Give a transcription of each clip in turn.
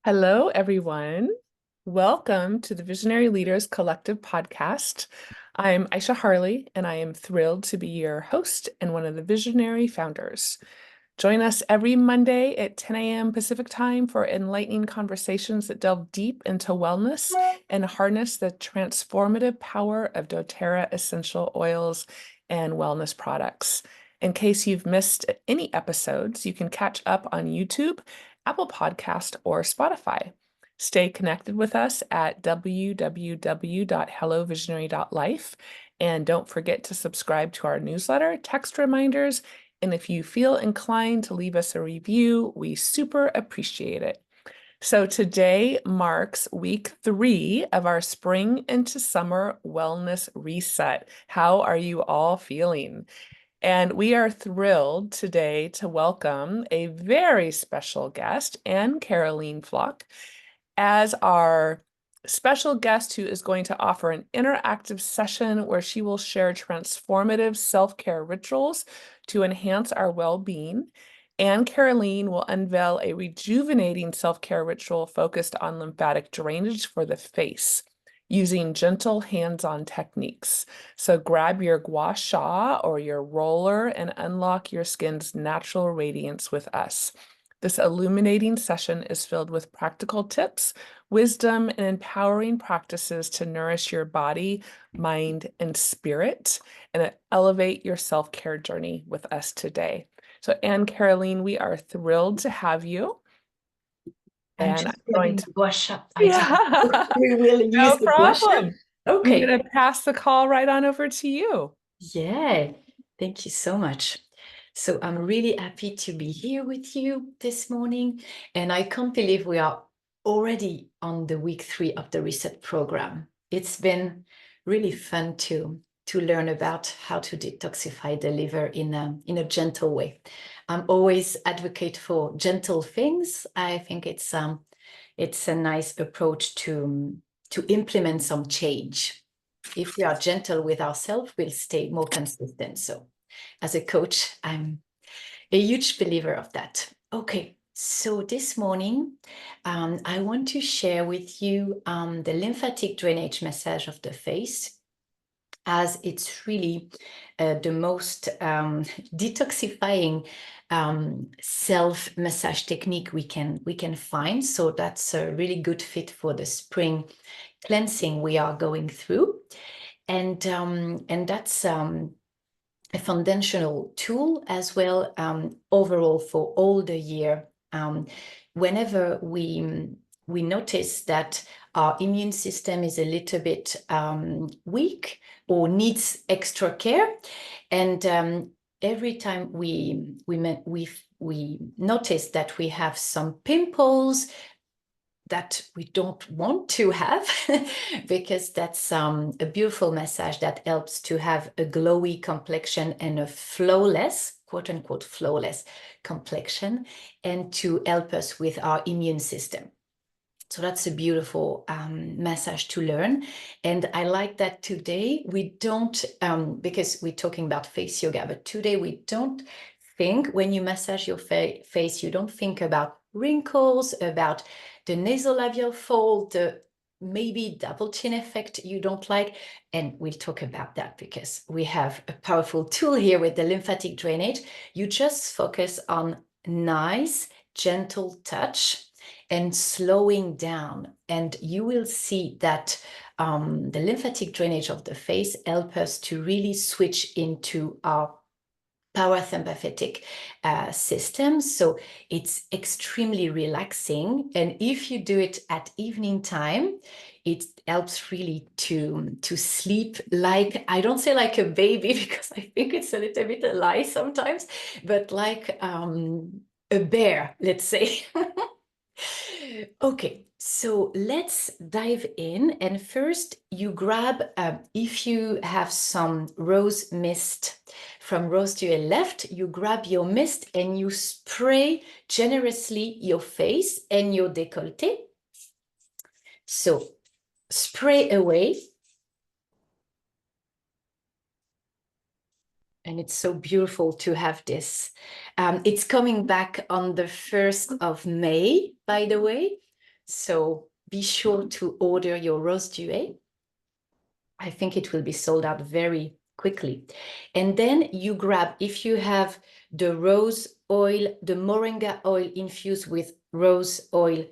Hello, everyone. Welcome to the Visionary Leaders Collective podcast. I'm Aisha Harley, and I am thrilled to be your host and one of the visionary founders. Join us every Monday at 10 a.m. Pacific time for enlightening conversations that delve deep into wellness and harness the transformative power of doTERRA essential oils and wellness products. In case you've missed any episodes, you can catch up on YouTube, Apple Podcast, or Spotify. Stay connected with us at www.hellovisionary.life. And don't forget to subscribe to our newsletter, text reminders, and if you feel inclined to leave us a review, we super appreciate it. So today marks week 3 of our spring into summer wellness reset. How are you all feeling? And we are thrilled today to welcome a very special guest, Anne-Caroline Flock, as our special guest who is going to offer an interactive session where she will share transformative self-care rituals to enhance our well-being. Anne-Caroline will unveil a rejuvenating self-care ritual focused on lymphatic drainage for the face using gentle hands-on techniques. So grab your gua sha or your roller and unlock your skin's natural radiance with us. This illuminating session is filled with practical tips, wisdom, and empowering practices to nourish your body, mind, and spirit, and elevate your self-care journey with us today. So Anne-Caroline, we are thrilled to have you. I'm And just I'm going getting to, the gouache up. yeah, We will use no the gouache. problem. I'm Okay. going to pass the call right on over to you. Yeah. Thank you so much. So I'm really happy to be here with you this morning. And I can't believe we are already on the week 3 of the Reset program. It's been really fun to learn about how to detoxify the liver in a gentle way. I'm always advocate for gentle things. I think it's a nice approach to implement some change. If we are gentle with ourselves, we'll stay more consistent. So as a coach, I'm a huge believer of that. Okay, so this morning, I want to share with you the lymphatic drainage massage of the face, as it's really the most detoxifying self massage technique we can find. So that's a really good fit for the spring cleansing we are going through, and that's a foundational tool as well, overall for all the year. Whenever we notice that our immune system is a little bit weak or needs extra care, and every time we notice that we have some pimples that we don't want to have, because that's a beautiful massage that helps to have a glowy complexion and a flawless, quote unquote, flawless complexion, and to help us with our immune system. So that's a beautiful massage to learn. And I like that today we don't, because we're talking about face yoga, but today we don't think, when you massage your face, you don't think about wrinkles, about the nasolabial fold, the maybe double chin effect you don't like. And we'll talk about that because we have a powerful tool here with the lymphatic drainage. You just focus on nice, gentle touch and slowing down, and you will see that the lymphatic drainage of the face help us to really switch into our parasympathetic system. So it's extremely relaxing, and if you do it at evening time, it helps really to sleep like, I don't say like a baby because I think it's a little bit a lie sometimes, but like a bear, let's say. Okay, so let's dive in. And first, you grab, if you have some rose mist from rose to your left, you grab your mist and you spray generously your face and your décolleté. So spray away. And it's so beautiful to have this. It's coming back on the 1st of May, by the way. So be sure to order your rose duet. I think it will be sold out very quickly. And then you grab, if you have the rose oil, the moringa oil infused with rose oil,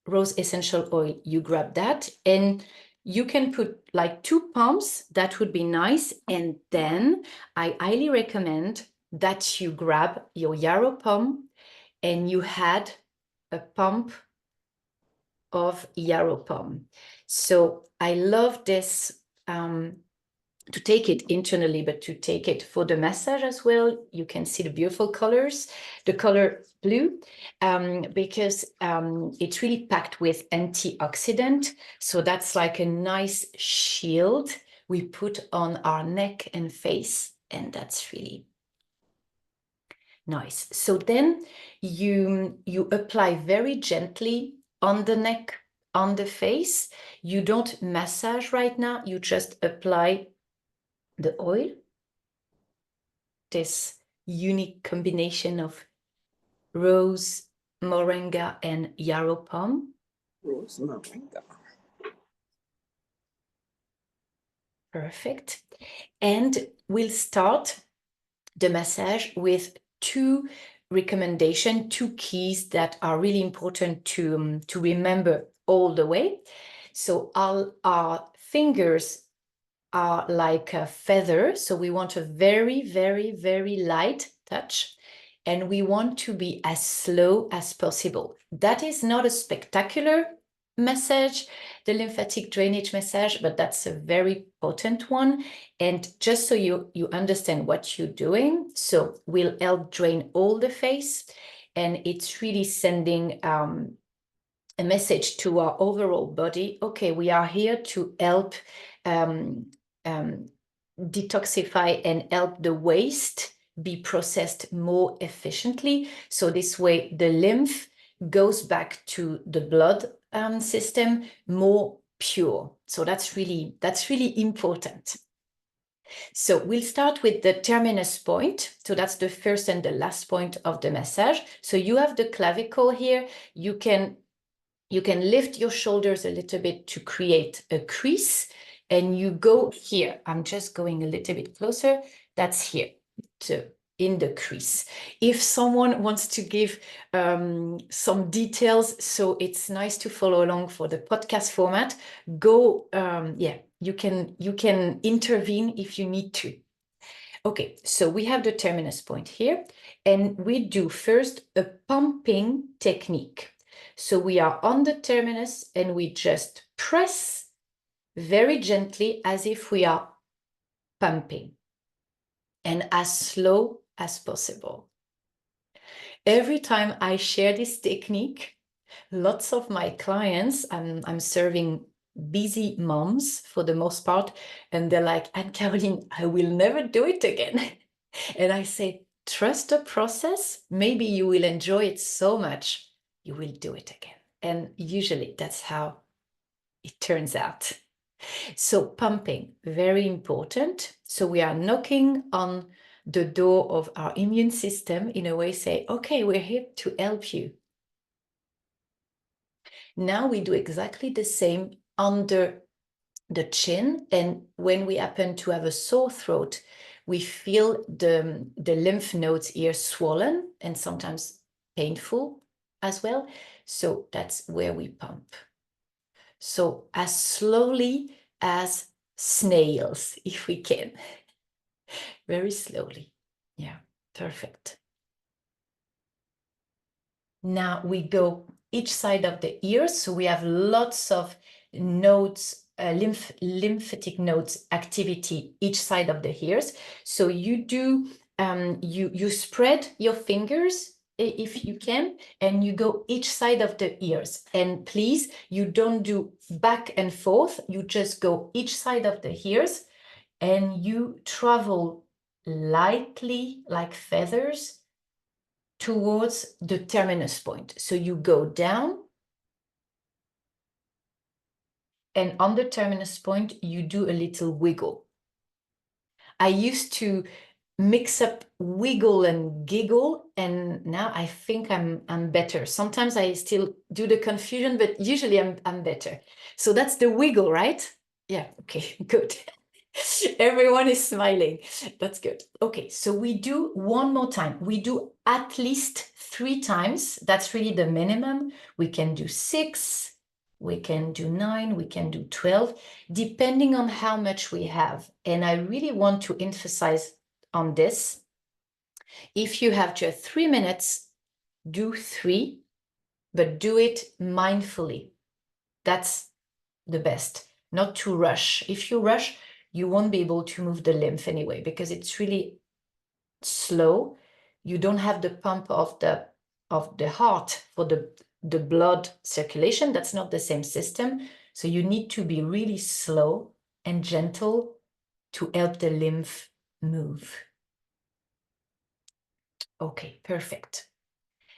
rose essential oil, you grab that. And you can put like 2 pumps, that would be nice. And then I highly recommend that you grab your yarrow pump and you add a pump of yarrow pump. So I love this to take it internally, but to take it for the massage as well. You can see the beautiful colors, the color blue, because it's really packed with antioxidant. So that's like a nice shield we put on our neck and face, and that's really nice. So then you apply very gently on the neck, on the face. You don't massage right now, you just apply the oil, this unique combination of rose, moringa, and yarrow pom. Rose moringa. Perfect. And we'll start the massage with 2 recommendations, 2 keys that are really important to remember all the way. So all our fingers are like a feather. So we want a very, very, very light touch. And we want to be as slow as possible. That is not a spectacular massage, the lymphatic drainage massage, but that's a very potent one. And just so you understand what you're doing, so we'll help drain all the face. And it's really sending a message to our overall body. Okay, we are here to help detoxify and help the waste be processed more efficiently. So this way the lymph goes back to the blood system more pure. So that's really important. So we'll start with the terminus point. So that's the first and the last point of the massage. So you have the clavicle here. You can lift your shoulders a little bit to create a crease, and you go here. I'm just going a little bit closer. That's here, in the crease. If someone wants to give some details, so it's nice to follow along for the podcast format, go, you can intervene if you need to. Okay, so we have the terminus point here, and we do first a pumping technique. So we are on the terminus and we just press very gently as if we are pumping, and as slow as possible. Every time I share this technique, lots of my clients, I'm serving busy moms for the most part, and they're like, Anne-Caroline, I will never do it again. And I say, trust the process. Maybe you will enjoy it so much, you will do it again. And usually that's how it turns out. So pumping, very important. So we are knocking on the door of our immune system, in a way, say, okay, we're here to help you. Now we do exactly the same under the chin. And when we happen to have a sore throat, we feel the lymph nodes here swollen and sometimes painful as well. So that's where we pump. So as slowly as snails, if we can. Very slowly. Yeah, perfect. Now we go each side of the ear. So we have lots of nodes, lymphatic nodes activity each side of the ears. So you do, you spread your fingers if you can, and you go each side of the ears. And please, you don't do back and forth. You just go each side of the ears, and you travel lightly like feathers towards the terminus point. So you go down, and on the terminus point, you do a little wiggle. I used to mix up wiggle and giggle, and now I think I'm better. Sometimes I still do the confusion, but usually I'm better. So that's the wiggle, right? Yeah, okay, good. Everyone is smiling. That's good. Okay, so we do one more time. We do at least 3 times. That's really the minimum. We can do 6, we can do 9, we can do 12, depending on how much we have. And I really want to emphasize on this. If you have just 3 minutes, do 3, but do it mindfully. That's the best, not to rush. If you rush, you won't be able to move the lymph anyway, because it's really slow. You don't have the pump of the heart for the blood circulation. That's not the same system. So you need to be really slow and gentle to help the lymph move. Okay, perfect.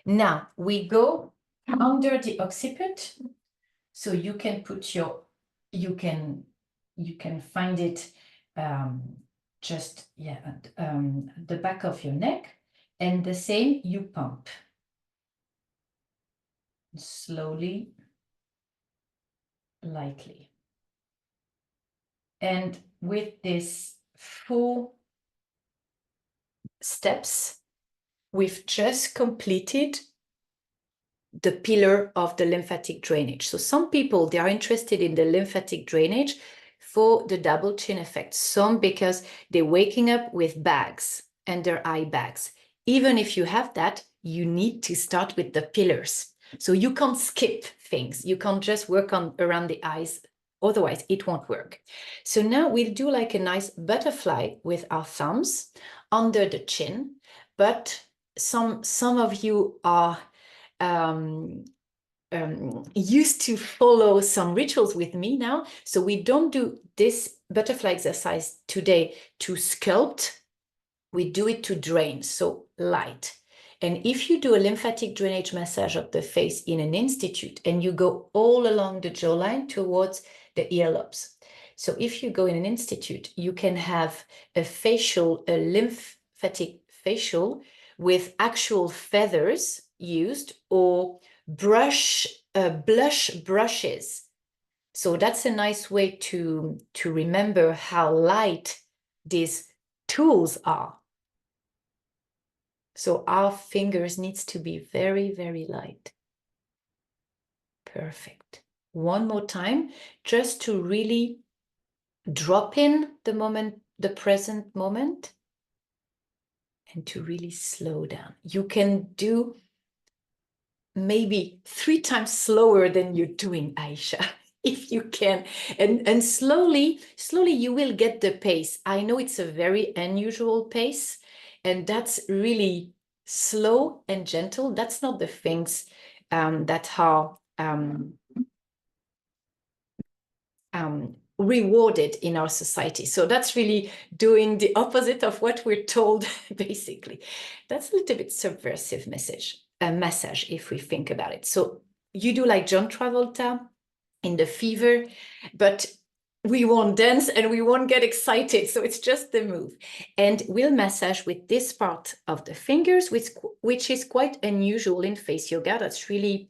Now we go under the occiput. So you can put you can find it just, the back of your neck, and the same, you pump slowly, lightly. And with this 4 steps, we've just completed the pillar of the lymphatic drainage. So some people, they are interested in the lymphatic drainage for the double chin effect. Some because they're waking up with bags, under eye bags. Even if you have that, you need to start with the pillars. So you can't skip things. You can't just work on around the eyes. Otherwise, it won't work. So now we'll do like a nice butterfly with our thumbs under the chin. But some of you are used to follow some rituals with me now. So we don't do this butterfly exercise today to sculpt. We do it to drain, so light. And if you do a lymphatic drainage massage of the face in an institute, and you go all along the jawline towards the earlobes. So if you go in an institute, you can have a lymphatic facial with actual feathers used, or blush brushes. So that's a nice way to remember how light these tools are. So our fingers needs to be very, very light. Perfect. One more time, just to really drop in the moment, the present moment, and to really slow down. You can do maybe 3 times slower than you're doing, Aisha, if you can. And slowly you will get the pace. I know it's a very unusual pace, and that's really slow and gentle. That's not the things that are rewarded in our society. So that's really doing the opposite of what we're told, basically. That's a little bit subversive massage, if we think about it. So you do like John Travolta in The Fever, but we won't dance and we won't get excited. So it's just the move. And we'll massage with this part of the fingers, which is quite unusual in face yoga. That's really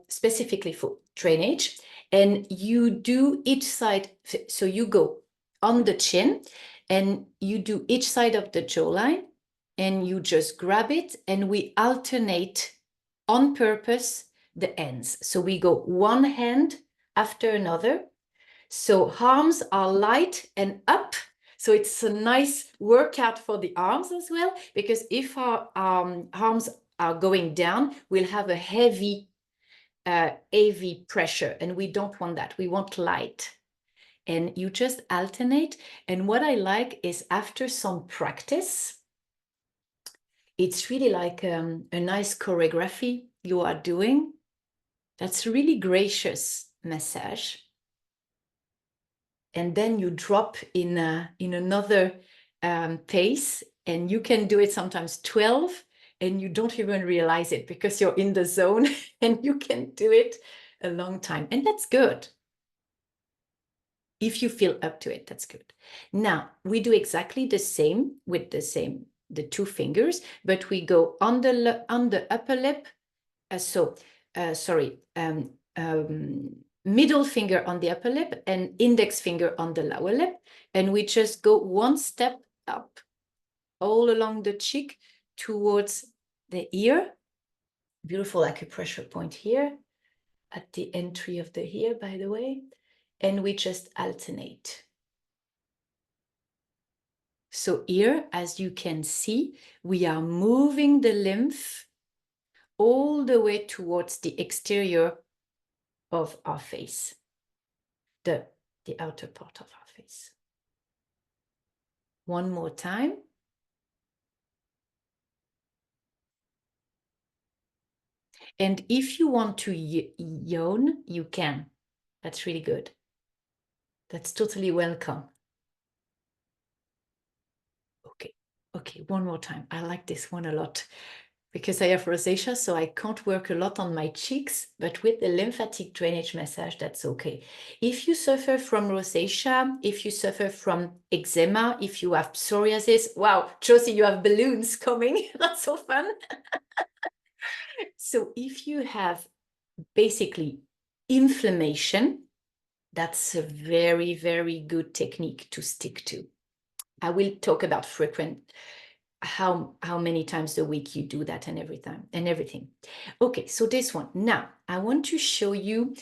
specifically for drainage. And you do each side. So you go on the chin and you do each side of the jawline, and you just grab it, and we alternate on purpose the ends. So we go one hand after another. So arms are light and up. So it's a nice workout for the arms as well, because if our arms are going down, we'll have a heavy AV pressure, and we don't want that. We want light. And you just alternate. And what I like is, after some practice, it's really like a nice choreography you are doing. That's really gracious massage. And then you drop in another pace, and you can do it sometimes 12, and you don't even realize it because you're in the zone, and you can do it a long time. And that's good. If you feel up to it, that's good. Now, we do exactly the same with the 2 fingers, but we go on the upper lip. Middle finger on the upper lip and index finger on the lower lip. And we just go 1 step up, all along the cheek towards the ear. Beautiful acupressure point here at the entry of the ear, by the way. And we just alternate. So here, as you can see, we are moving the lymph all the way towards the exterior of our face, the outer part of our face. One more time. And if you want to yawn, you can. That's really good. That's totally welcome. Okay, one more time. I like this one a lot because I have rosacea, so I can't work a lot on my cheeks, but with the lymphatic drainage massage, that's okay. If you suffer from rosacea, if you suffer from eczema, if you have psoriasis, wow, Josie, you have balloons coming. That's so fun. So if you have basically inflammation, that's a very, very good technique to stick to. I will talk about how many times a week you do that and everything. Okay, so this one. Now, I want to show you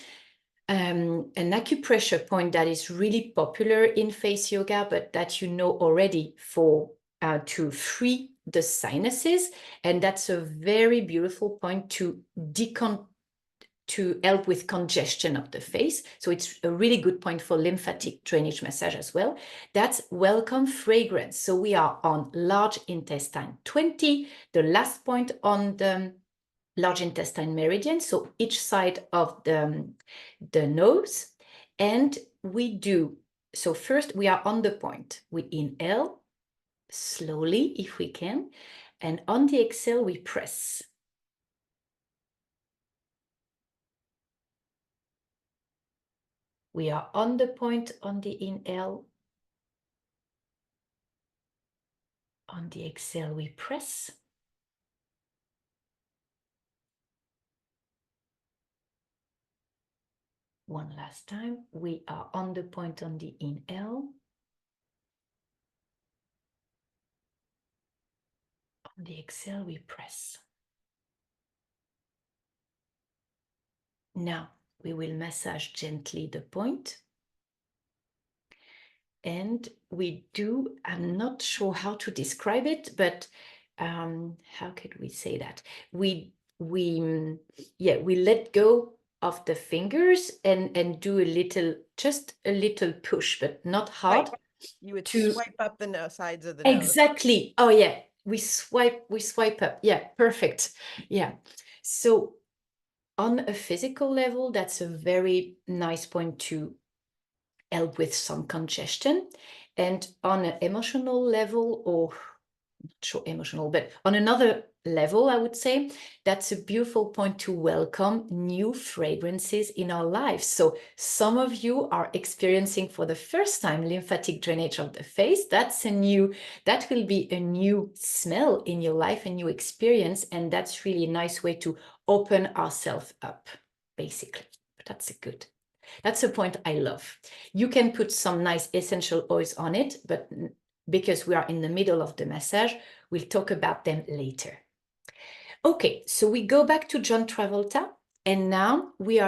an acupressure point that is really popular in face yoga, but that you know already for to free the sinuses. And that's a very beautiful point to help with congestion of the face. So it's a really good point for lymphatic drainage massage as well. That's welcome fragrance. So we are on large intestine 20, the last point on the large intestine meridian, so each side of the nose. And we do, so first we are on the point. We inhale slowly if we can, and on the exhale we press. We are on the point on the inhale. On the exhale, we press. One last time. We are on the point on the inhale. On the exhale, we press. Now, we will massage gently the point. And we do, I'm not sure how to describe it, but how could we say that? We let go of the fingers and do just a little push, but not hard. Right. You would swipe up the sides of the nose. nose. Exactly. Oh yeah, we swipe up. Yeah, perfect. Yeah. So on a physical level, that's a very nice point to help with some congestion. And on an emotional level, or not sure emotional, but on another level, I would say, that's a beautiful point to welcome new fragrances in our lives. So some of you are experiencing for the first time lymphatic drainage of the face. That will be a new smell in your life, a new experience. And that's really a nice way to open ourselves up, basically. But that's a point I love. You can put some nice essential oils on it, but because we are in the middle of the massage, we'll talk about them later. Okay, so we go back to John Travolta, and now there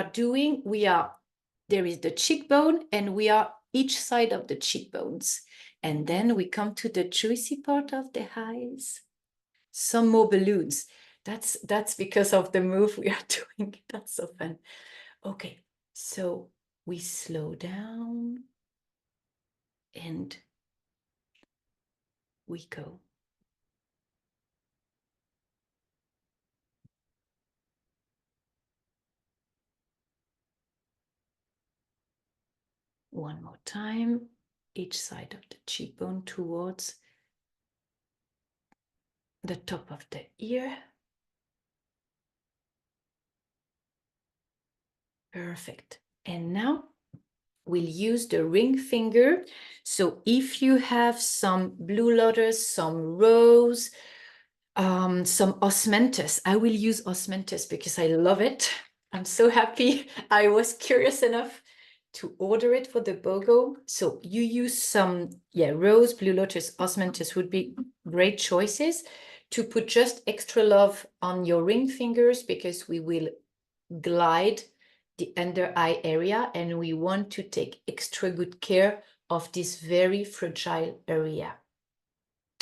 is the cheekbone, and we are each side of the cheekbones. And then we come to the juicy part of the eyes. Some more balloons. That's because of the move we are doing. That's so fun. Okay, so we slow down and we go. One more time, each side of the cheekbone towards the top of the ear. Perfect. And now we'll use the ring finger. So if you have some blue lotus, some rose, some osmanthus, I will use osmanthus because I love it. I'm so happy I was curious enough to order it for the BOGO. So you use some, rose, blue lotus, osmanthus would be great choices to put just extra love on your ring fingers, because we will glide the under eye area and we want to take extra good care of this very fragile area.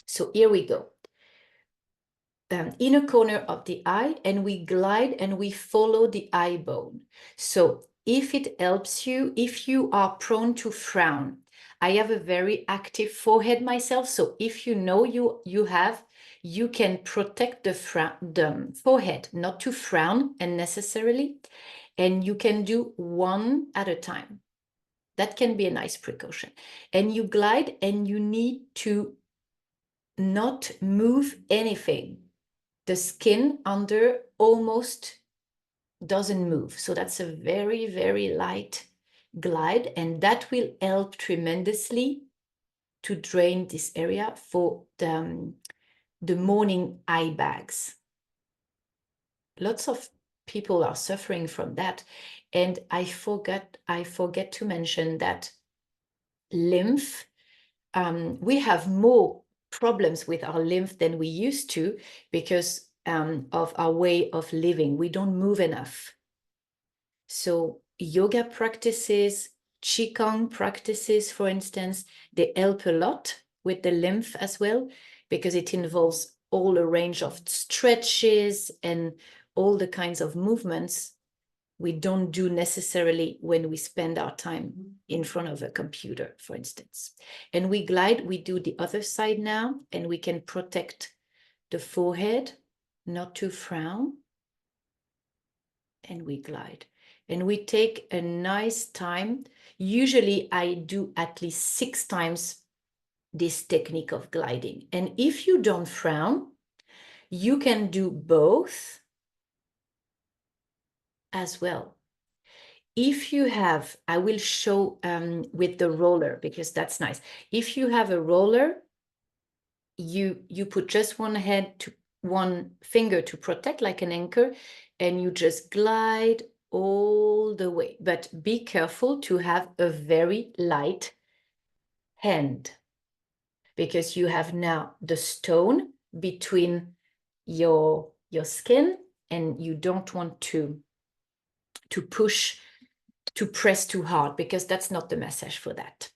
So here we go. Inner corner of the eye, and we glide and we follow the eye bone. So if it helps you, if you are prone to frown, I have a very active forehead myself. So if you know you can protect the forehead, not to frown unnecessarily, and you can do one at a time. That can be a nice precaution. And you glide and you need to not move anything. The skin under almost doesn't move. So that's a very, very light glide, and that will help tremendously to drain this area for the morning eye bags. Lots of people are suffering from that. And I forget to mention that lymph, we have more problems with our lymph than we used to because of our way of living. We don't move enough. So yoga practices, qigong practices, for instance, they help a lot with the lymph as well, because it involves all a range of stretches and all the kinds of movements we don't do necessarily when we spend our time in front of a computer, for instance. And we glide, we do the other side now, and we can protect the forehead, not to frown. And we glide. And we take a nice time. Usually I do at least 6 times this technique of gliding. And if you don't frown, you can do both as well. If you have, I will show with the roller, because that's nice. If you have a roller, you put just one finger to protect, like an anchor, and you just glide all the way. But be careful to have a very light hand, because you have now the stone between your skin, and you don't want to push, to press too hard, because that's not the massage for that.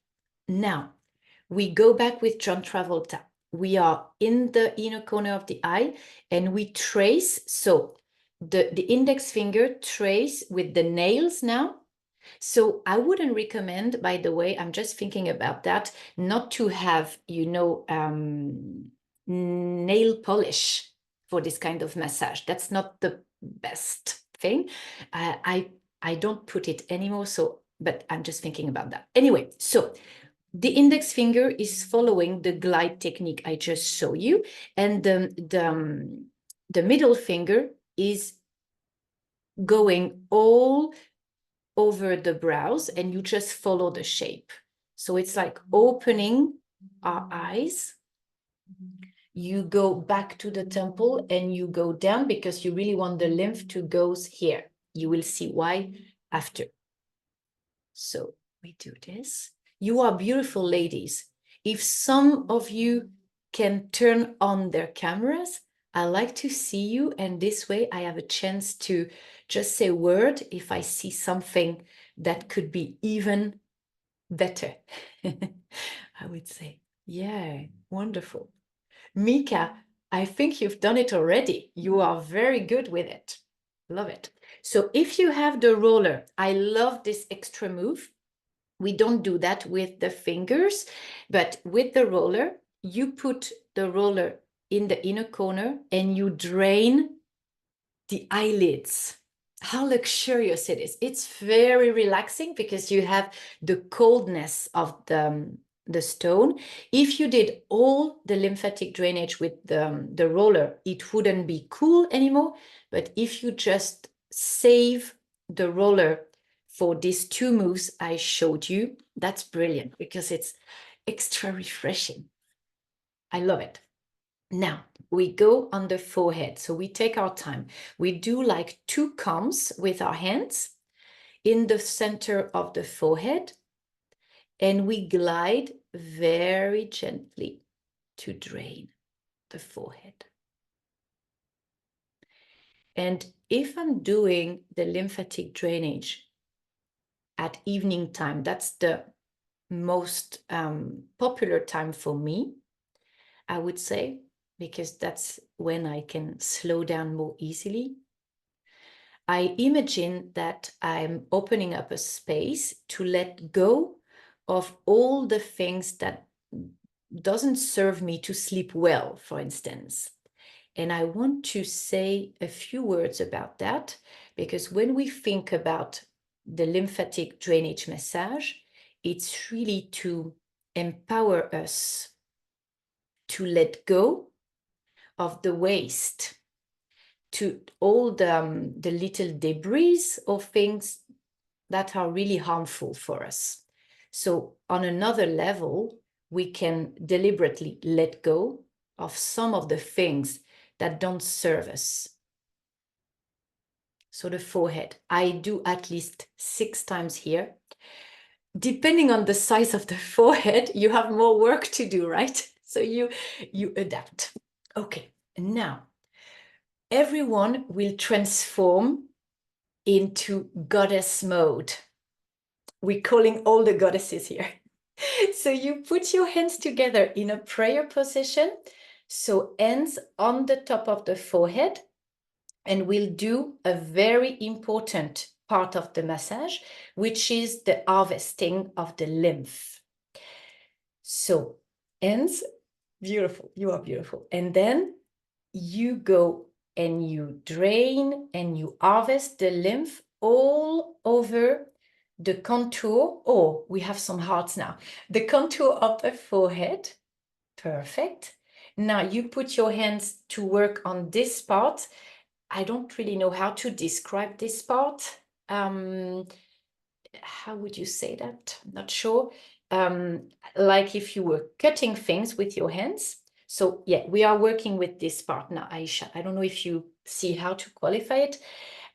Now, we go back with John Travolta. We are in the inner corner of the eye, and we trace. So the index finger trace with the nails now. So I wouldn't recommend, by the way, I'm just thinking about that, not to have, nail polish for this kind of massage. That's not the best thing. I don't put it anymore, but I'm just thinking about that. Anyway, so the index finger is following the glide technique I just showed you, and the middle finger is going all over the brows, and you just follow the shape. So it's like opening our eyes. You go back to the temple and you go down, because you really want the lymph to go here. You will see why after. So we do this. You are beautiful ladies. If some of you can turn on their cameras, I like to see you, and this way I have a chance to just say a word if I see something that could be even better. I would say, yeah, wonderful. Mika, I think you've done it already. You are very good with it. Love it. So if you have the roller, I love this extra move. We don't do that with the fingers, but with the roller, you put the roller in the inner corner and you drain the eyelids. How luxurious it is. It's very relaxing, because you have the coldness of the stone. If you did all the lymphatic drainage with the roller, it wouldn't be cool anymore. But if you just save the roller for these two moves I showed you. That's brilliant because it's extra refreshing. I love it. Now we go on the forehead. So we take our time. We do like 2 combs with our hands in the center of the forehead, and we glide very gently to drain the forehead. And if I'm doing the lymphatic drainage at evening time, that's the most popular time for me, I would say, because that's when I can slow down more easily. I imagine that I'm opening up a space to let go of all the things that doesn't serve me to sleep well, for instance. And I want to say a few words about that, because when we think about the lymphatic drainage massage, it's really to empower us to let go of the waste, to all the little debris or things that are really harmful for us. So on another level, we can deliberately let go of some of the things that don't serve us. So the forehead, I do at least 6 times here. Depending on the size of the forehead, you have more work to do, right? So you adapt. Okay, now everyone will transform into goddess mode. We're calling all the goddesses here. So you put your hands together in a prayer position. So hands on the top of the forehead, and we'll do a very important part of the massage, which is the harvesting of the lymph. So hands, beautiful, you are beautiful. And then you go and you drain and you harvest the lymph all over the contour. Oh, we have some hearts now. The contour of the forehead. Perfect. Now you put your hands to work on this part. I don't really know how to describe this part. How would you say that? I'm not sure. Like if you were cutting things with your hands. So yeah, we are working with this part now, Aisha. I don't know if you see how to qualify it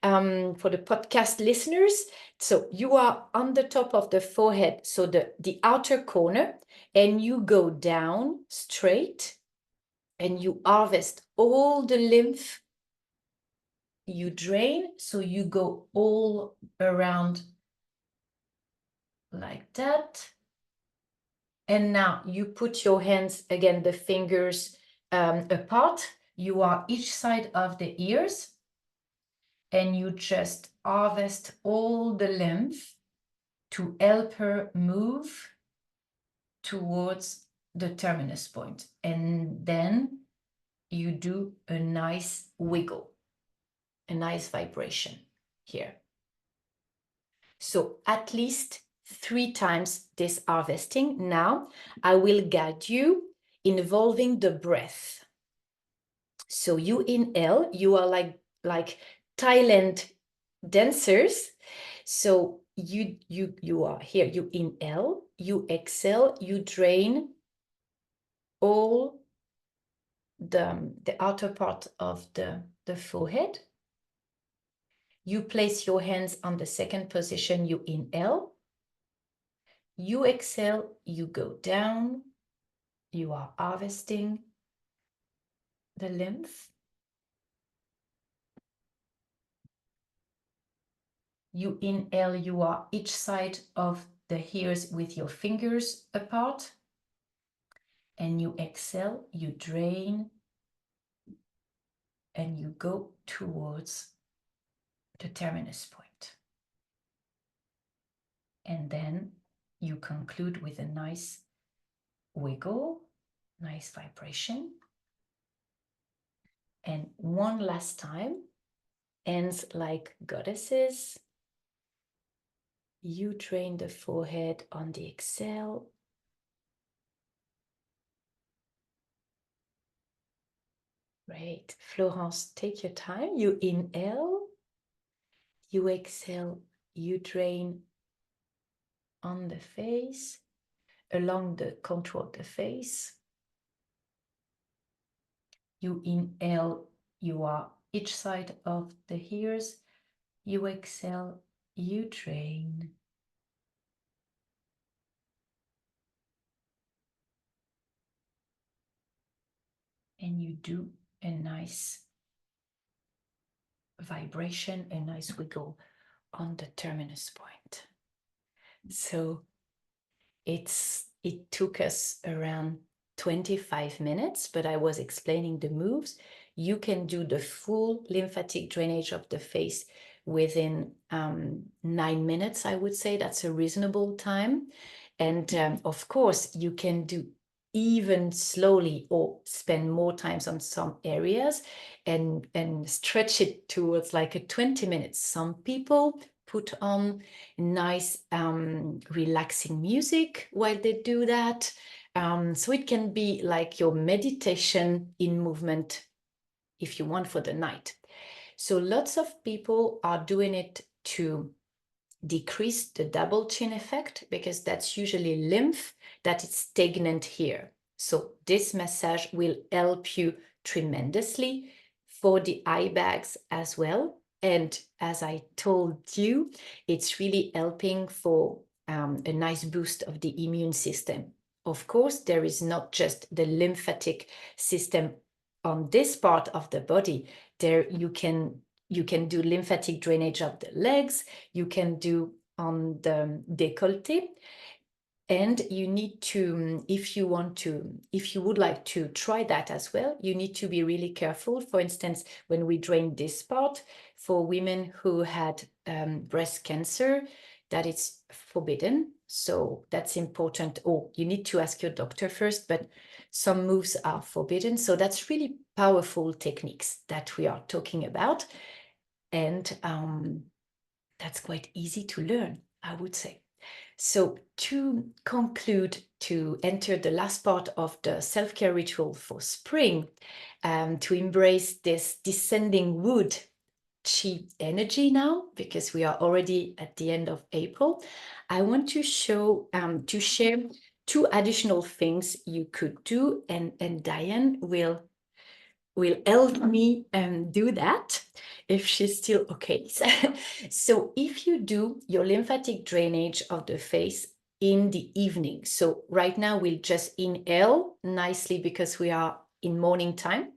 for the podcast listeners. So you are on the top of the forehead, so the outer corner, and you go down straight and you harvest all the lymph. You drain, so you go all around like that. And now you put your hands, again, the fingers apart. You are each side of the ears, and you just harvest all the lymph to help her move towards the terminus point. And then you do a nice wiggle, a nice vibration here. So at least 3 times this harvesting. Now I will guide you involving the breath. So you inhale, you are like Thailand dancers. So you are here, you inhale, you exhale, you drain all the outer part of the forehead. You place your hands on the second position, you inhale. You exhale, you go down, you are harvesting the lymph. You inhale, you are each side of the ears with your fingers apart. And you exhale, you drain, and you go towards the terminus point. And then you conclude with a nice wiggle, nice vibration. And one last time, hands like goddesses. You drain the forehead on the exhale. Great. Florence, take your time. You inhale, you exhale, you drain on the face, along the contour of the face. You inhale, you are each side of the ears. You exhale, you drain. And you do a nice vibration, a nice wiggle on the terminus point. So it took us around 25 minutes, but I was explaining the moves. You can do the full lymphatic drainage of the face within 9 minutes, I would say. That's a reasonable time. And of course, you can do even slowly or spend more times on some areas and stretch it towards like a 20 minutes. Some people put on nice relaxing music while they do that. So it can be like your meditation in movement if you want for the night. So lots of people are doing it to decrease the double chin effect, because that's usually lymph that is stagnant here. So this massage will help you tremendously for the eye bags as well. And as I told you, it's really helping for a nice boost of the immune system. Of course, there is not just the lymphatic system on this part of the body. There you can do lymphatic drainage of the legs, you can do on the décolleté, and you need to, if you would like to try that as well, you need to be really careful. For instance, when we drain this part, for women who had breast cancer, that it's forbidden. So that's important. Oh, you need to ask your doctor first, but some moves are forbidden. So that's really powerful techniques that we are talking about. And that's quite easy to learn, I would say. So to conclude, to enter the last part of the self-care ritual for spring, to embrace this descending wood chi energy now, because we are already at the end of April, I want to share 2 additional things you could do, and Diane will help me do that if she's still okay. So if you do your lymphatic drainage of the face in the evening, so right now we'll just inhale nicely because we are in morning time,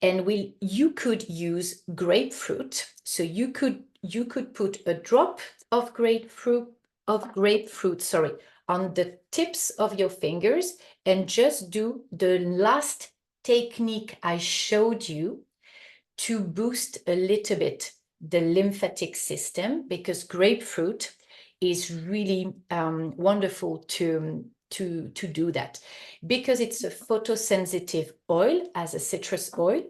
and you could use grapefruit. So you could put a drop of grapefruit on the tips of your fingers, and just do the last technique I showed you to boost a little bit the lymphatic system, because grapefruit is really wonderful to do that, because it's a photosensitive oil, as a citrus oil.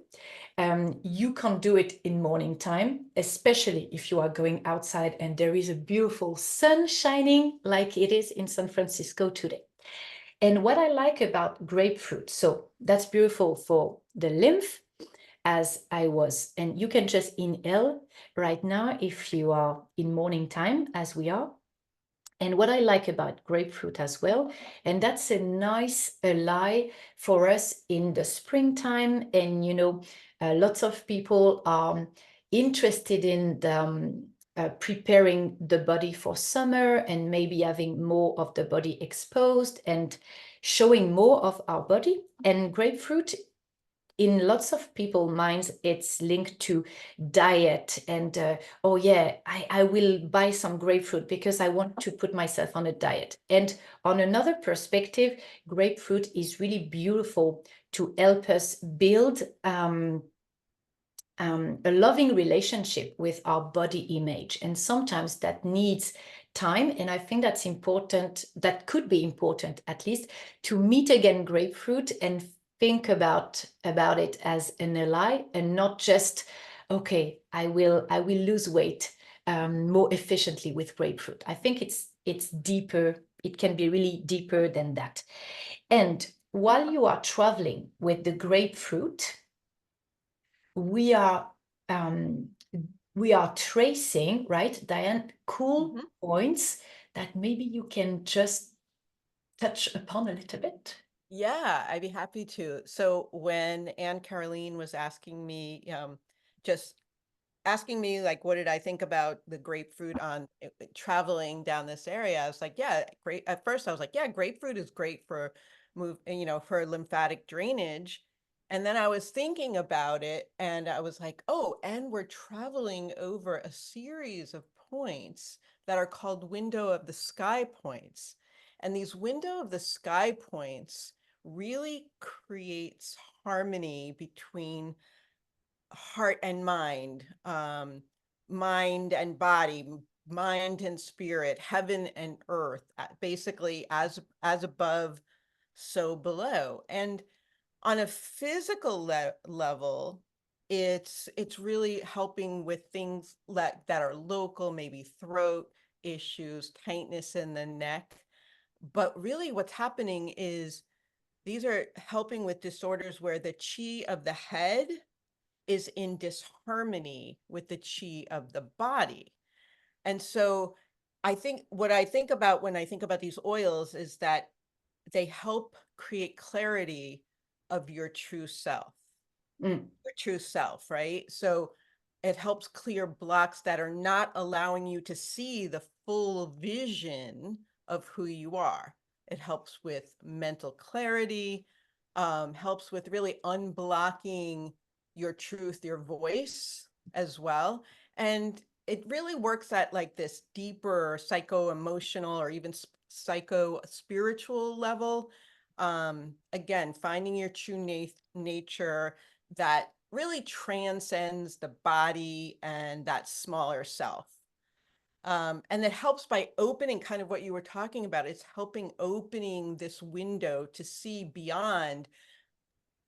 You can do it in morning time, especially if you are going outside and there is a beautiful sun shining like it is in San Francisco today. And what I like about grapefruit, so that's beautiful for the lymph, and you can just inhale right now if you are in morning time, as we are. And what I like about grapefruit as well, and that's a nice ally for us in the springtime. And, lots of people are interested in preparing the body for summer, and maybe having more of the body exposed and showing more of our body. And grapefruit, in lots of people's minds, it's linked to diet, and oh yeah, I will buy some grapefruit because I want to put myself on a diet. And on another perspective, grapefruit is really beautiful to help us build a loving relationship with our body image. And sometimes that needs time, and I think that's important, that could be important at least, to meet again grapefruit and think about it as an ally, and not just, okay, I will lose weight more efficiently with grapefruit. I think it's deeper. It can be really deeper than that. And while you are traveling with the grapefruit, we are we are tracing, right, Diane, cool Mhm. points that maybe you can just touch upon a little bit. Yeah, I'd be happy to. So when Anne Caroline was asking me, just asking me like, what did I think about the grapefruit on traveling down this area? I was like, yeah, great. At first I was like, yeah, grapefruit is great for for lymphatic drainage. And then I was thinking about it and I was like, oh, and we're traveling over a series of points that are called window of the sky points. And these window of the sky points really creates harmony between heart and mind and body, mind and spirit, heaven and earth, basically as above, so below. And on a physical level, it's really helping with things that are local, maybe throat issues, tightness in the neck. But really what's happening is these are helping with disorders where the chi of the head is in disharmony with the chi of the body. And so I think what I think about when I think about these oils is that they help create clarity of Mm. your true self, right? So it helps clear blocks that are not allowing you to see the full vision of who you are. It helps with mental clarity, helps with really unblocking your truth, your voice as well. And it really works at like this deeper psycho-emotional or even psycho-spiritual level. Again, finding your true nature that really transcends the body and that smaller self. And it helps by opening kind of what you were talking about. It's helping opening this window to see beyond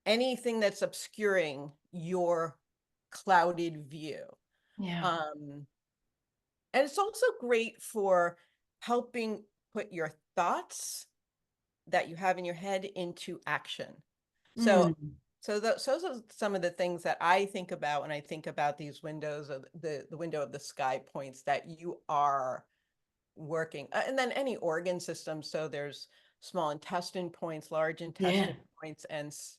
anything that's obscuring your clouded view. Yeah. Um, and it's also great for helping put your thoughts that you have in your head into action. So, Mm. those are some of the things that I think about when I think about these windows of the window of the sky points that you are working, and then any organ system. So there's small intestine points, large Yeah, intestine points,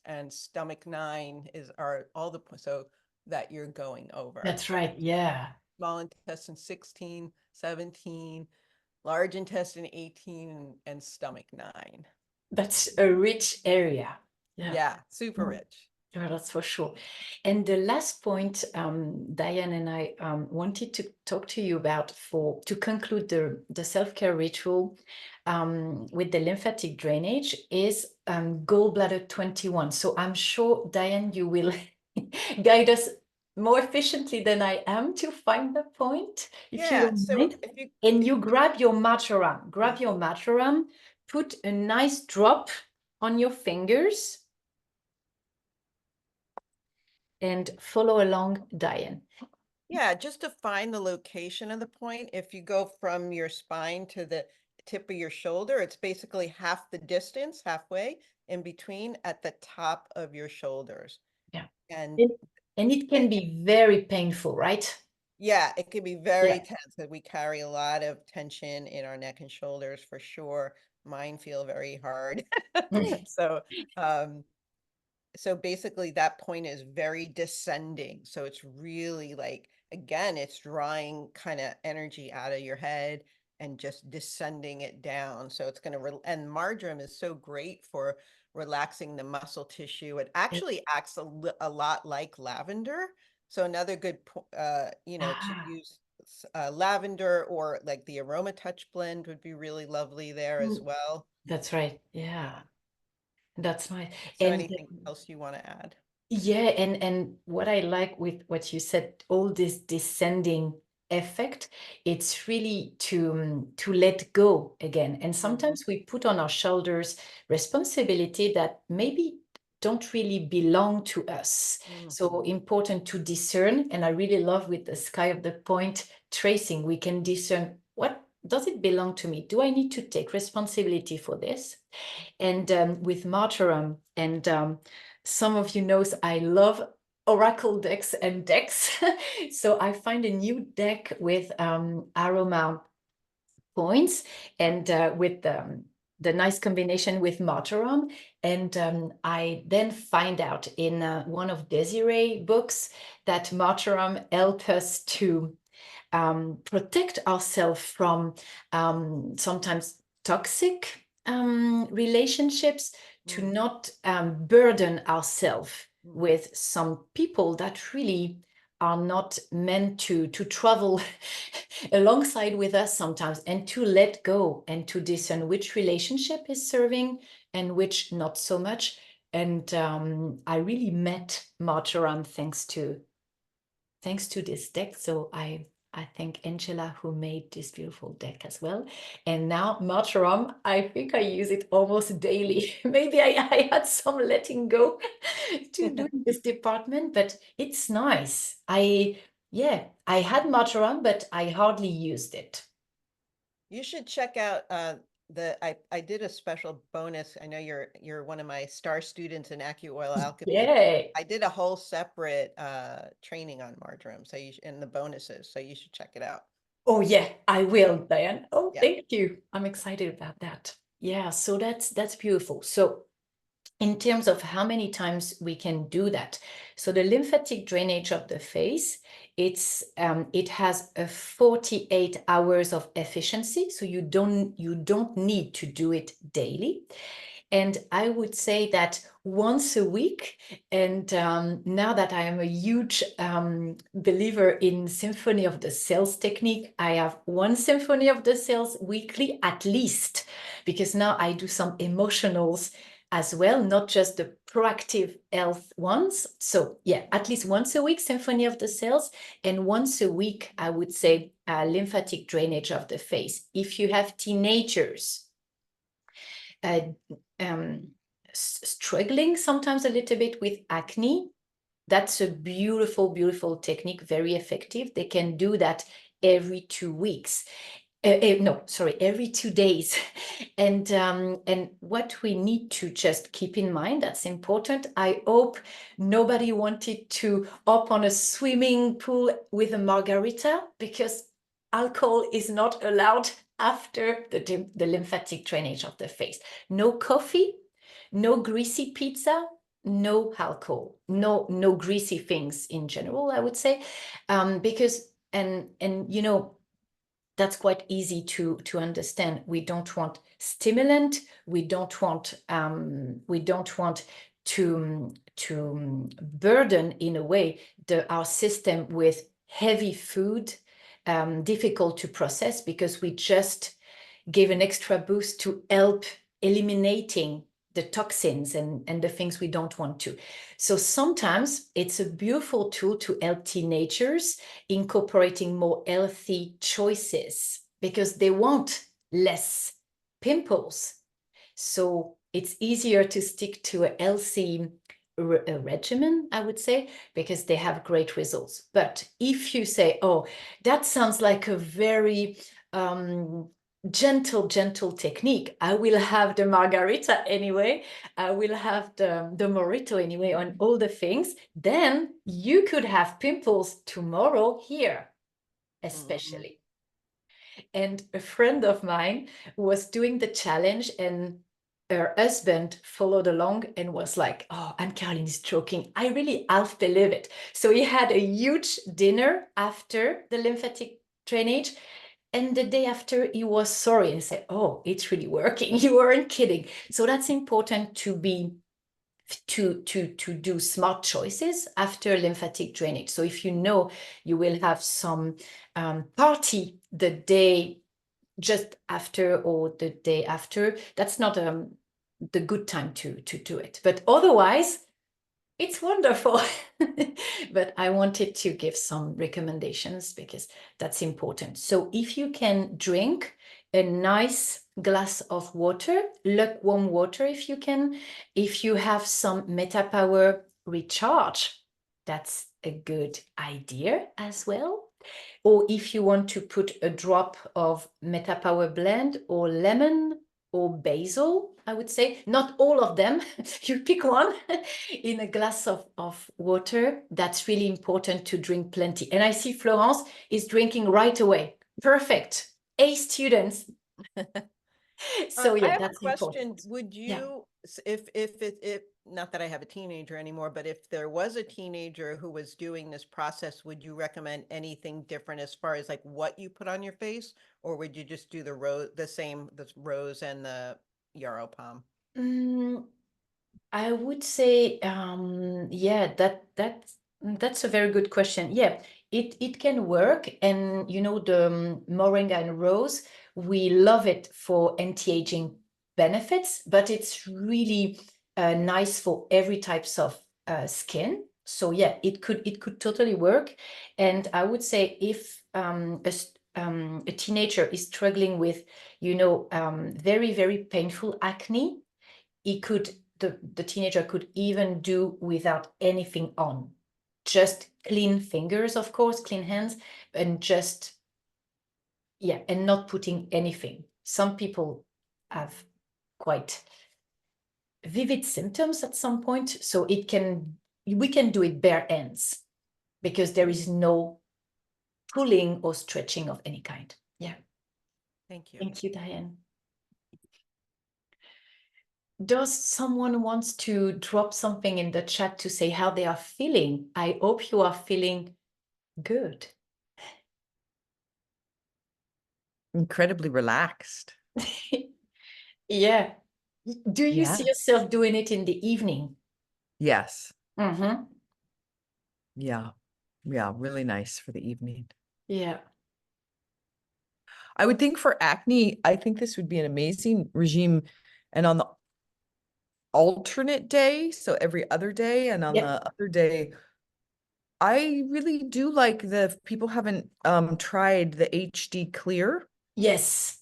and stomach 9 are all the so that you're going over. that's So right. Yeah. small intestine 16, 17, large intestine 18, and stomach 9. That's a rich area. Yeah. Yeah, super Mm. rich. Yeah, that's for sure. And the last point, Diane and I wanted to talk to you about to conclude the self-care ritual with the lymphatic drainage is gallbladder 21. So I'm sure, Diane, you will guide us more efficiently than I am to find the point, if you Yeah, don't so mind. And you grab your marjoram, put a nice drop on your fingers and follow along, Diane. yeah, just to find the location of the point, if you go from your spine to the tip of your shoulder, it's basically half the distance, halfway in between at the top of your shoulders. Yeah. And And, and it can be very painful, right? yeah, it can be very Yeah. tense because we carry a lot of tension in our neck and shoulders for sure. Mine feel very hard. So, um, so basically that point is very descending. So it's really like, again, it's drawing kind of energy out of your head and just descending it down. So it's going to, and marjoram is so great for relaxing the muscle tissue. It actually acts a lot like lavender. So another good, to Ah, use lavender, or like the Aroma Touch blend would be really lovely there as mm, well. that's right. Yeah, that's nice. So And anything else you want to add? yeah, and what I like with what you said, all this descending effect, it's really to let go again. And Mhm. sometimes we put on our shoulders responsibility that maybe don't really belong to us. So Mhm. important to discern. And I really love with the sky of the point tracing, we can discern what does it belong to me? Do I need to take responsibility for this? And with marjoram and some of you knows I love oracle decks and decks. So I find a new deck with aroma points and with the nice combination with marjoram. And I then find out in one of Desiree books that marjoram helps us to protect ourselves from sometimes toxic relationships, to not burden ourselves with some people that really are not meant to travel alongside with us sometimes, and to let go and to discern which relationship is serving and which not so much. And I really met marjoram thanks to this deck. So I thank Angela who made this beautiful deck as well. And now marjoram, I think I use it almost daily. Maybe I had some letting go to do this department, but it's nice. I had marjoram, but I hardly used it. You should check out I did a special bonus. I know you're one of my star students in AccuOil Alchemy. Yay. I did a whole separate training on marjoram, so in the bonuses, so you should check it out. Oh yeah, I will, Diane. Oh, Yeah. thank you. I'm excited about that. Yeah, so that's beautiful. So in terms of how many times we can do that, so the lymphatic drainage of the face, it has a 48 hours of efficiency, so you don't need to do it daily. And I would say that once a week, and now that I am a huge believer in Symphony of the Cells technique, I have one Symphony of the Cells weekly at least, because now I do some emotionals as well, not just the proactive health ones. So yeah, at least once a week, Symphony of the Cells, and once a week, I would say lymphatic drainage of the face. If you have teenagers, struggling sometimes a little bit with acne, that's a beautiful, beautiful technique, very effective. They can do that every 2 weeks. Every 2 days. And what we need to just keep in mind, that's important. I hope nobody wanted to hop on a swimming pool with a margarita, because alcohol is not allowed after the lymphatic drainage of the face. No coffee, no greasy pizza, no alcohol, no greasy things in general, I would say, because and you know, that's quite easy to understand. We don't want stimulant. We don't want to burden in a way our system with heavy food, difficult to process, because we just give an extra boost to help eliminating the toxins and the things we don't want to. So sometimes it's a beautiful tool to help teenagers incorporating more healthy choices, because they want less pimples. So it's easier to stick to a healthy regimen, I would say, because they have great results. But if you say, oh, that sounds like a very gentle technique, I will have the margarita anyway, I will have the mojito anyway, on all the things, then you could have pimples tomorrow here, especially. And a friend of mine was doing the challenge, and her husband followed along and was like, oh, Anne-Caroline is joking. I really half believe it. So he had a huge dinner after the lymphatic drainage. And the day after, he was sorry and said, oh, it's really working. You weren't kidding. So that's important to do smart choices after lymphatic drainage. So if you know you will have some party the day just after or the day after, that's not the good time to do it. But otherwise, it's wonderful. But I wanted to give some recommendations because that's important. So if you can drink a nice glass of water, lukewarm water if you can, if you have some MetaPower recharge, that's a good idea as well. Or if you want to put a drop of MetaPower blend or lemon or basil, I would say. Not all of them. You pick one in a glass of water. That's really important to drink plenty. And I see Florence is drinking right away. Perfect. A students. So I yeah, have a that's question. important. Would Yeah. you, if not that I have a teenager anymore, but if there was a teenager who was doing this process, would you recommend anything different as far as like what you put on your face, or would you just do the rose and the yarrow palm? Mm, I would say, yeah, that's a very good question. Yeah, it can work, and you know the moringa and rose, we love it for anti-aging benefits, but it's really nice for every types of skin. So yeah, it could totally work, and I would say if a teenager is struggling with, you know, very painful acne, he could the teenager could even do without anything on, just clean fingers, of course, clean hands, and just, yeah, and not putting anything. Some people have quite vivid symptoms at some point, so we can do it bare hands because there is no pulling or stretching of any kind. Yeah. Thank you. Thank you, Diane. Does someone wants to drop something in the chat to say how they are feeling? I hope you are feeling good. Incredibly relaxed. Yeah. Do you Yeah. see yourself doing it in the evening? Yes. Mm-hmm. Yeah. Yeah. Really nice for the evening. Yeah. I would think for acne, I think this would be an amazing regime. And on the alternate day, so every other day, and on Yeah. the other day, I really do like if people haven't tried the HD Clear. Yes.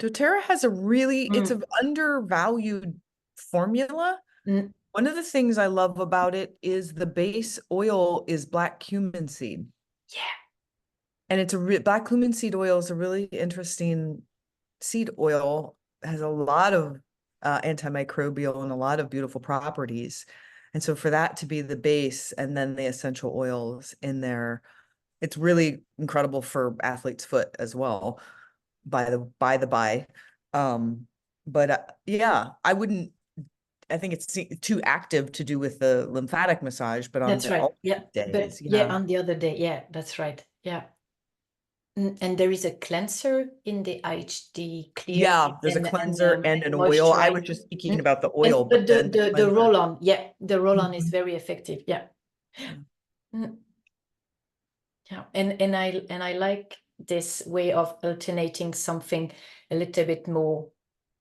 doTERRA has it's Mm. an undervalued formula. Mm. One of the things I love about it is the base oil is black cumin seed. Yeah. And it's black cumin seed oil is a really interesting seed oil. It has a lot of antimicrobial and a lot of beautiful properties. And so for that to be the base and then the essential oils in there, it's really incredible for athlete's foot as well, by the by. But yeah, I think it's too active to do with the lymphatic massage, but on That's the right. Yeah. alternate But days, yeah, yeah. on the other day. Yeah, that's right. Yeah. And there is a cleanser in the HD Clear. Yeah, there's a cleanser and an oil. I was Moisturizer. just speaking about the oil, But but then the the cleanser. roll-on, yeah, the roll-on is Mhm. very effective. Yeah. Yeah. Mm. Yeah, and I like this way of alternating something a little bit more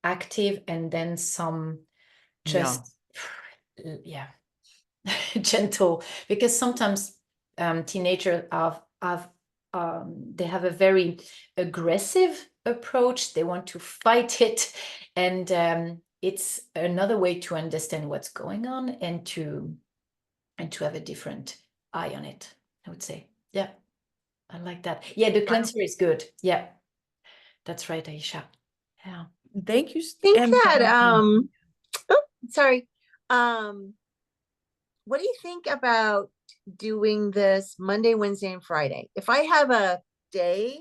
active and then some Yeah. just yeah gentle, because sometimes teenagers have they have a very aggressive approach. They want to fight it, and it's another way to understand what's going on and to have a different eye on it, I would say. Yeah. I like that. Yeah, the cleanser is good. Yeah, that's right, Aisha. Yeah. Thank you. Think And that oh, sorry. Um what do you think about doing this Monday, Wednesday, and Friday? If I have a day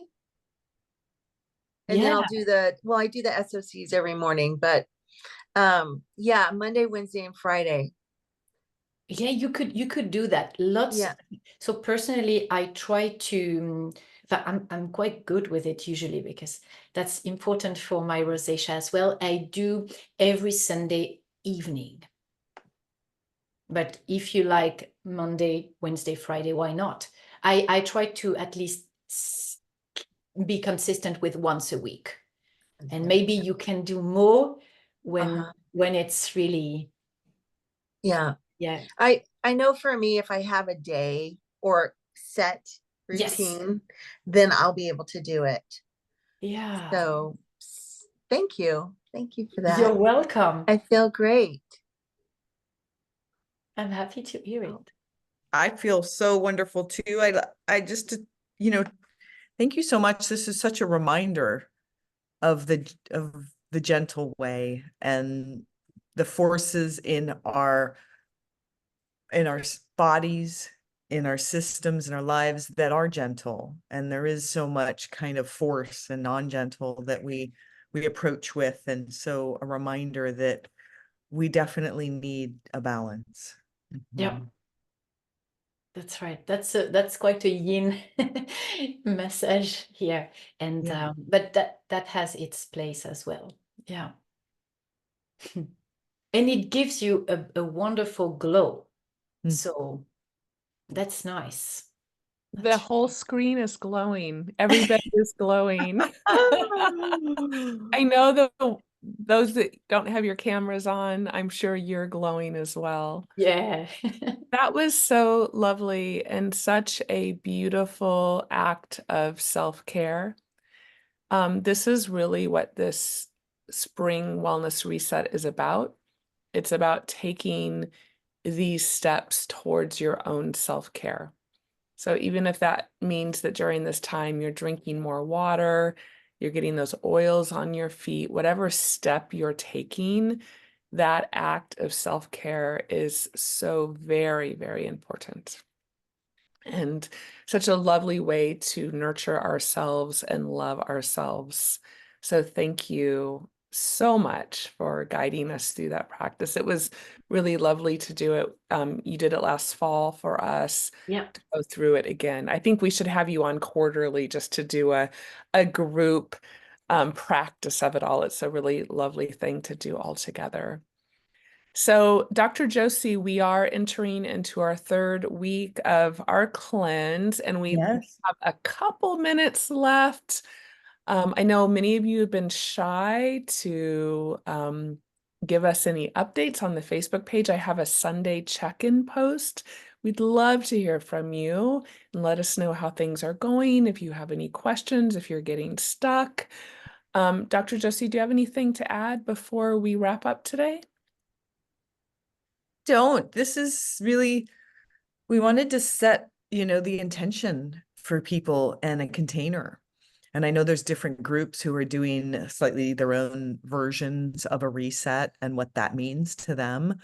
and then Yeah. I'll do I do the SOCs every morning, but yeah, Monday, Wednesday, and Friday. Yeah, you could do that. Lots. Yeah. So personally, I try to, I'm quite good with it usually because that's important for my rosacea as well. I do every Sunday evening. But if you like Monday, Wednesday, Friday, why not? I try to at least be consistent with once a week. And maybe you can do more when it's really, Yeah. yeah. I know for me, if I have a day or set Yes. routine, then I'll be able to do it. Yeah. So thank you. Thank you for that. You're welcome. I feel great. I'm happy to hear it. I feel so wonderful too. I just, thank you so much. This is such a reminder of the gentle way, and the forces in our bodies, in our systems, in our lives that are gentle. And there is so much kind of force and non-gentle that we approach with. And so a reminder that we definitely need a balance. Yeah. That's right. That's quite a yin message here, and Yeah. but that has its place as well. Yeah, and it gives you a wonderful glow. Mm. So that's nice. The That's whole screen is glowing. Everybody is glowing. I know those that don't have your cameras on, I'm sure you're glowing as well. yeah. That was so lovely and such a beautiful act of self-care. This is really what this spring wellness reset is about. It's about taking these steps towards your own self-care. So even if that means that during this time you're drinking more water, you're getting those oils on your feet, whatever step you're taking, that act of self-care is so very, very important. And such a lovely way to nurture ourselves and love ourselves. So thank you so much for guiding us through that practice. It was really lovely to do it. You did it last fall for us. Yeah. To go through it again. I think we should have you on quarterly just to do a group practice of it all. It's a really lovely thing to do all together. So, Dr. Josie, we are entering into our third week of our cleanse, and we Yes. have a couple minutes left. I know many of you have been shy to give us any updates on the Facebook page. I have a Sunday check-in post. We'd love to hear from you and let us know how things are going, if you have any questions, if you're getting stuck. Dr. Josie, do you have anything to add before we wrap up today? This is really, we wanted to set, the intention for people and a container. And I know there's different groups who are doing slightly their own versions of a reset and what that means to them.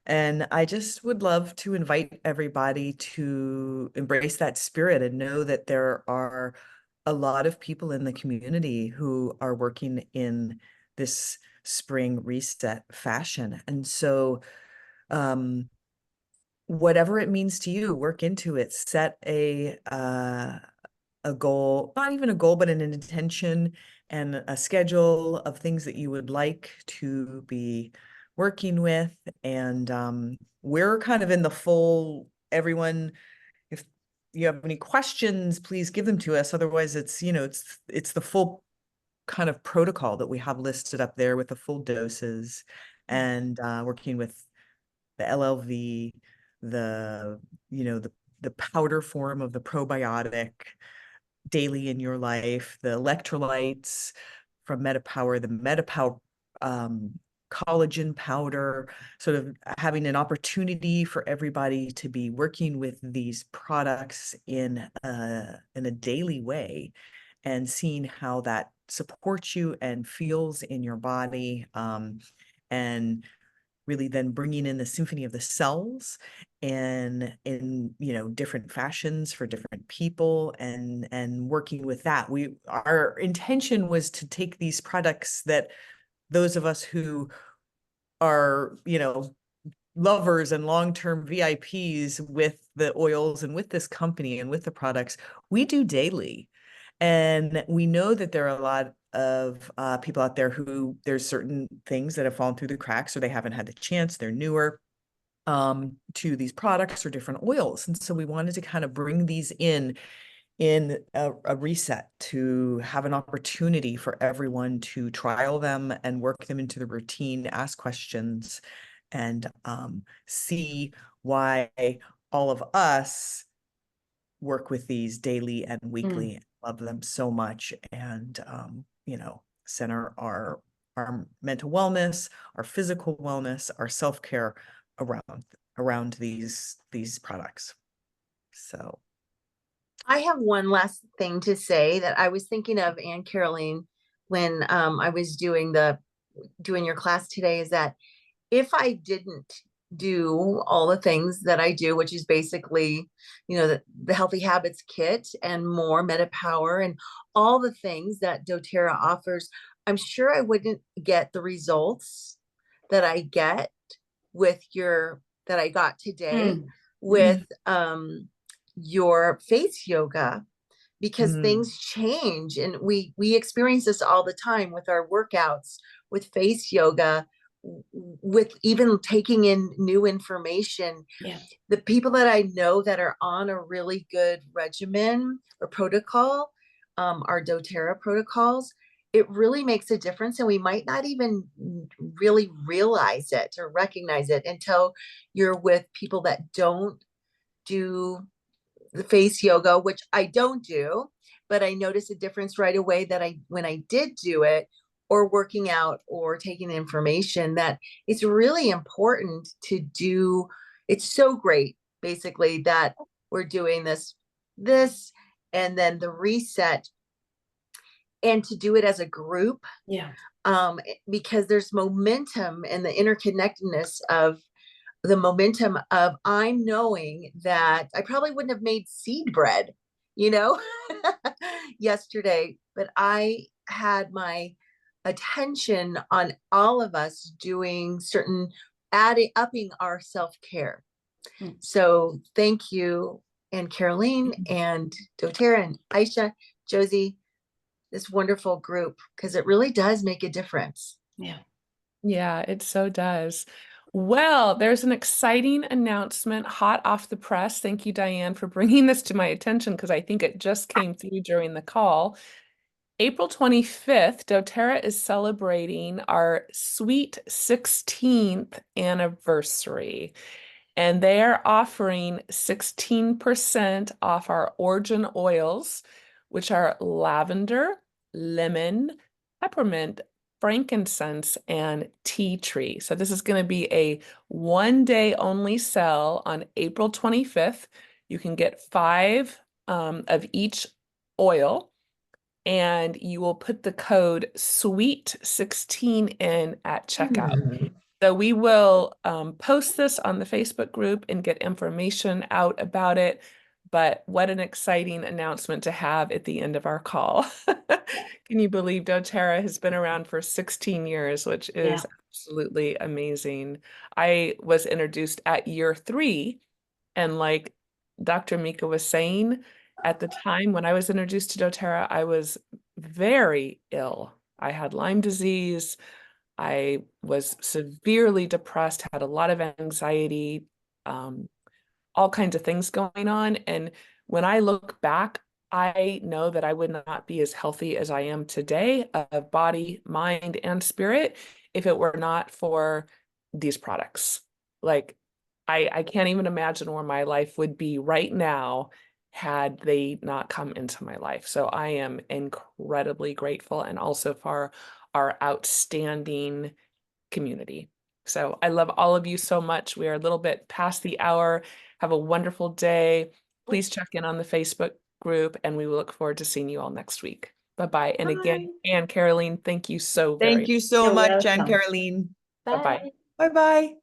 And I just would love to invite everybody to embrace that spirit and know that there are a lot of people in the community who are working in this spring reset fashion. And so, whatever it means to you, work into it, set a goal, not even a goal, but an intention and a schedule of things that you would like to be working with. And we're kind of in the full, everyone, if you have any questions, please give them to us. Otherwise, it's the full kind of protocol that we have listed up there with the full doses, and working with the LLV, the the powder form of the probiotic daily in your life, the electrolytes from MetaPower, the MetaPower collagen powder, sort of having an opportunity for everybody to be working with these products in a daily way and seeing how that supports you and feels in your body, and really then bringing in the symphony of the cells and in different fashions for different people, and working with that. Our intention was to take these products that those of us who are lovers and long-term VIPs with the oils and with this company and with the products, we do daily. And we know that there are a lot of people out there who there's certain things that have fallen through the cracks, or they haven't had the chance, they're newer to these products or different oils. And so we wanted to kind of bring these in a reset, to have an opportunity for everyone to trial them and work them into the routine, ask questions, and see why all of us work with these daily and weekly, love them so much, and center our mental wellness, our physical wellness, our self-care around these products. So I have one last thing to say that I was thinking of Anne Caroline when I was doing the doing your class today is that if I didn't do all the things that I do, which is basically, the Healthy Habits Kit and more, Meta Power, and all the things that doTERRA offers, I'm sure I wouldn't get the results that I get that I got today with your face yoga, because things change, and we experience this all the time with our workouts, with face yoga, with even taking in new information. Yeah. The people that I know that are on a really good regimen or protocol, our doTERRA protocols, it really makes a difference, and we might not even really realize it or recognize it until you're with people that don't do the face yoga, which I don't do, but I notice a difference right away when I did do it, or working out or taking information, that it's really important to do. It's so great, basically, that we're doing this, and then the reset, and to do it as a group. Yeah. Because there's momentum and the interconnectedness of the momentum of I'm knowing that I probably wouldn't have made seed bread, yesterday, but I had my attention on all of us doing certain upping our self-care. So thank you, and Caroline and doTERRA and Aisha, Josie, this wonderful group, because it really does make a difference. Yeah. Yeah, it so does. Well, there's an exciting announcement hot off the press. Thank you, Diane, for bringing this to my attention, because I think it just came through during the call. April 25th, doTERRA is celebrating our sweet 16th anniversary, and they are offering 16% off our origin oils, which are lavender, lemon, peppermint, frankincense, and tea tree. So this is going to be a 1-day only sale on April 25th. You can get 5 of each oil, and you will put the code SWEET16 in at checkout. So we will post this on the Facebook group and get information out about it. But what an exciting announcement to have at the end of our call. Can you believe doTERRA has been around for 16 years, which is absolutely amazing. I was introduced at year 3, and like Dr. Mika was saying, at the time when I was introduced to doTERRA, I was very ill. I had Lyme disease. I was severely depressed, had a lot of anxiety, all kinds of things going on. And when I look back, I know that I would not be as healthy as I am today, of body, mind, and spirit, if it were not for these products. Like, I can't even imagine where my life would be right now had they not come into my life. So I am incredibly grateful, and also for our outstanding community. So I love all of you so much. We are a little bit past the hour. Have a wonderful day. Please check in on the Facebook group, and we will look forward to seeing you all next week. Bye-bye. And again, Anne Caroline, thank you so very much. Thank you so You're much, Anne welcome. Caroline. Bye-bye. Bye-bye.